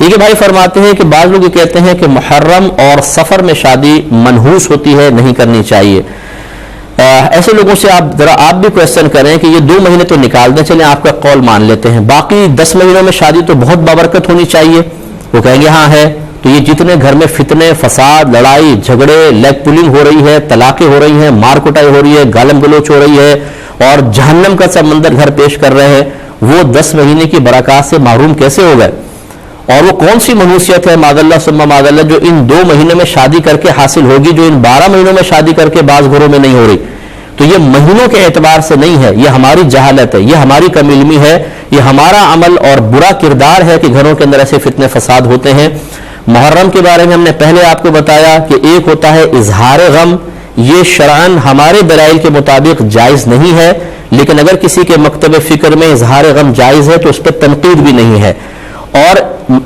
ٹھیک ہے بھائی، فرماتے ہیں کہ بعض لوگ یہ کہتے ہیں کہ محرم اور سفر میں شادی منحوس ہوتی ہے، نہیں کرنی چاہیے. ایسے لوگوں سے آپ بھی کویسچن کریں کہ یہ 2 مہینے تو نکال دیں، چلیں آپ کا قول مان لیتے ہیں، باقی 10 مہینوں میں شادی تو بہت بابرکت ہونی چاہیے. وہ کہیں گے ہاں ہے. تو یہ جتنے گھر میں فتنے، فساد، لڑائی جھگڑے، لیگ پولنگ ہو رہی ہے، طلاقیں ہو رہی ہیں، مار کٹائی ہو رہی ہے، گالم گلوچ ہو رہی ہے اور جہنم کا سمندر گھر پیش کر رہے ہیں، وہ 10 مہینے کی برکات سے محروم کیسے ہو گئے؟ اور وہ کون سی منحوسیت ہے معاذ اللہ ثم معاذ اللہ جو ان 2 مہینوں میں شادی کر کے حاصل ہوگی، جو ان 12 مہینوں میں شادی کر کے بعض گھروں میں نہیں ہو رہی؟ تو یہ مہینوں کے اعتبار سے نہیں ہے، یہ ہماری جہالت ہے، یہ ہماری کم علمی ہے، یہ ہمارا عمل اور برا کردار ہے کہ گھروں کے اندر ایسے فتنے فساد ہوتے ہیں. محرم کے بارے میں ہم نے پہلے آپ کو بتایا کہ ایک ہوتا ہے اظہار غم، یہ شرعاً ہمارے دلائل کے مطابق جائز نہیں ہے، لیکن اگر کسی کے مکتب فکر میں اظہار غم جائز ہے تو اس پہ تنقید بھی نہیں ہے. اور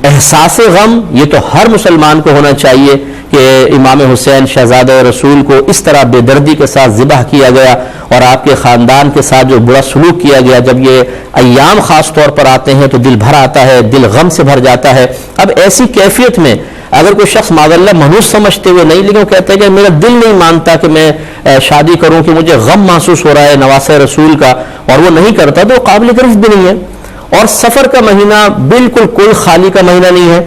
احساس غم یہ تو ہر مسلمان کو ہونا چاہیے کہ امام حسین شہزادہ رسول کو اس طرح بے دردی کے ساتھ ذبح کیا گیا اور آپ کے خاندان کے ساتھ جو برا سلوک کیا گیا، جب یہ ایام خاص طور پر آتے ہیں تو دل بھر آتا ہے، دل غم سے بھر جاتا ہے. اب ایسی کیفیت میں اگر کوئی شخص معاذ اللہ منحوس سمجھتے ہوئے نہیں، لیکن وہ کہتا ہے کہ میرا دل نہیں مانتا کہ میں شادی کروں، کہ مجھے غم محسوس ہو رہا ہے نواسہ رسول کا، اور وہ نہیں کرتا، تو قابل گرفت بھی نہیں ہے. اور سفر کا مہینہ بالکل کوئی خالی کا مہینہ نہیں ہے.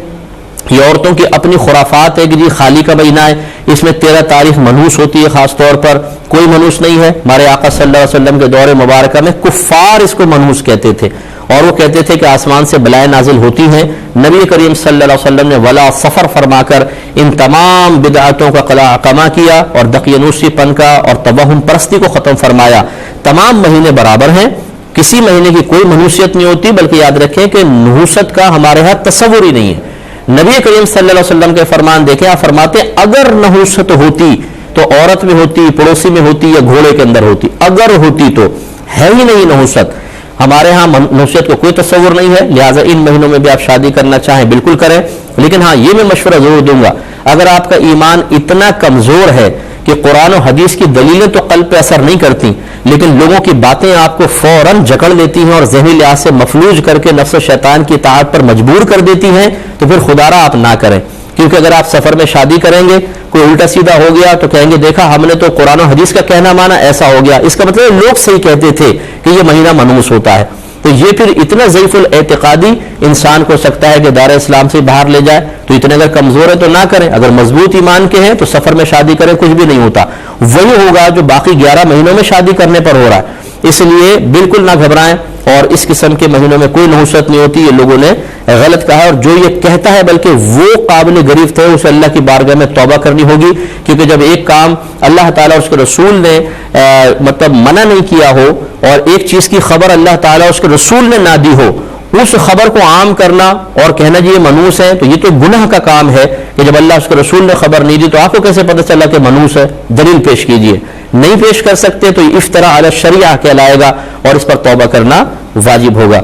یہ عورتوں کی اپنی خرافات ہے کہ جی خالی کا مہینہ ہے، اس میں 13 تاریخ منحوس ہوتی ہے، خاص طور پر کوئی منحوس نہیں ہے. ہمارے آقا صلی اللہ علیہ وسلم کے دور مبارکہ میں کفار اس کو منحوس کہتے تھے، اور وہ کہتے تھے کہ آسمان سے بلائیں نازل ہوتی ہیں. نبی کریم صلی اللہ علیہ وسلم نے ولا سفر فرما کر ان تمام بدعتوں کا قمع کیا اور دقیانوسی پن کا اور توہم پرستی کو ختم فرمایا. تمام مہینے برابر ہیں، کسی مہینے کی کوئی منحوسیت نہیں ہوتی، بلکہ یاد رکھیں کہ نحوست کا ہمارے ہاں تصور ہی نہیں ہے. نبی کریم صلی اللہ علیہ وسلم کے فرمان دیکھیں، آپ فرماتے ہیں اگر نحوست ہوتی تو عورت میں ہوتی، پڑوسی میں ہوتی یا گھوڑے کے اندر ہوتی، اگر ہوتی تو ہے ہی نہیں نحوست. ہمارے ہاں نحوست کو کوئی تصور نہیں ہے، لہٰذا ان مہینوں میں بھی آپ شادی کرنا چاہیں بالکل کریں. لیکن ہاں یہ میں مشورہ ضرور دوں گا، اگر آپ کا ایمان اتنا کمزور ہے کہ قرآن و حدیث کی دلیلیں تو قلب پہ اثر نہیں کرتی، لیکن لوگوں کی باتیں آپ کو فوراً جکڑ لیتی ہیں اور ذہنی لحاظ سے مفلوج کر کے نفس و شیطان کی اطاعت پر مجبور کر دیتی ہیں، تو پھر خدا را آپ نہ کریں. کیونکہ اگر آپ سفر میں شادی کریں گے، کوئی الٹا سیدھا ہو گیا تو کہیں گے دیکھا ہم نے تو قرآن و حدیث کا کہنا مانا، ایسا ہو گیا. اس کا مطلب لوگ صحیح کہتے تھے کہ یہ مہینہ منحوس ہوتا ہے. تو یہ پھر اتنا ضعیف الاعتقادی انسان کو سکتا ہے کہ دار اسلام سے باہر لے جائے. تو اتنے اگر کمزور ہے تو نہ کریں، اگر مضبوط ایمان کے ہیں تو سفر میں شادی کریں، کچھ بھی نہیں ہوتا. وہی ہوگا جو باقی 11 مہینوں میں شادی کرنے پر ہو رہا ہے. اس لیے بالکل نہ گھبرائیں، اور اس قسم کے مہینوں میں کوئی نحوست نہیں ہوتی. یہ لوگوں نے غلط کہا، اور جو یہ کہتا ہے بلکہ وہ قابل گرفت ہے، اسے اللہ کی بارگاہ میں توبہ کرنی ہوگی. کیونکہ جب ایک کام اللہ تعالیٰ اس کے رسول نے مطلب منع نہیں کیا ہو، اور ایک چیز کی خبر اللہ تعالیٰ اس کے رسول نے نہ دی ہو، اس خبر کو عام کرنا اور کہنا جی یہ منحوس ہے، تو یہ تو گناہ کا کام ہے. کہ جب اللہ اس کے رسول نے خبر نہیں دی تو آپ کو کیسے پتہ چلا کہ منحوس ہے؟ دلیل پیش کیجئے. نہیں پیش کر سکتے تو یہ افتراء علی الشریعہ کہلائے گا، اور اس پر توبہ کرنا واجب ہوگا.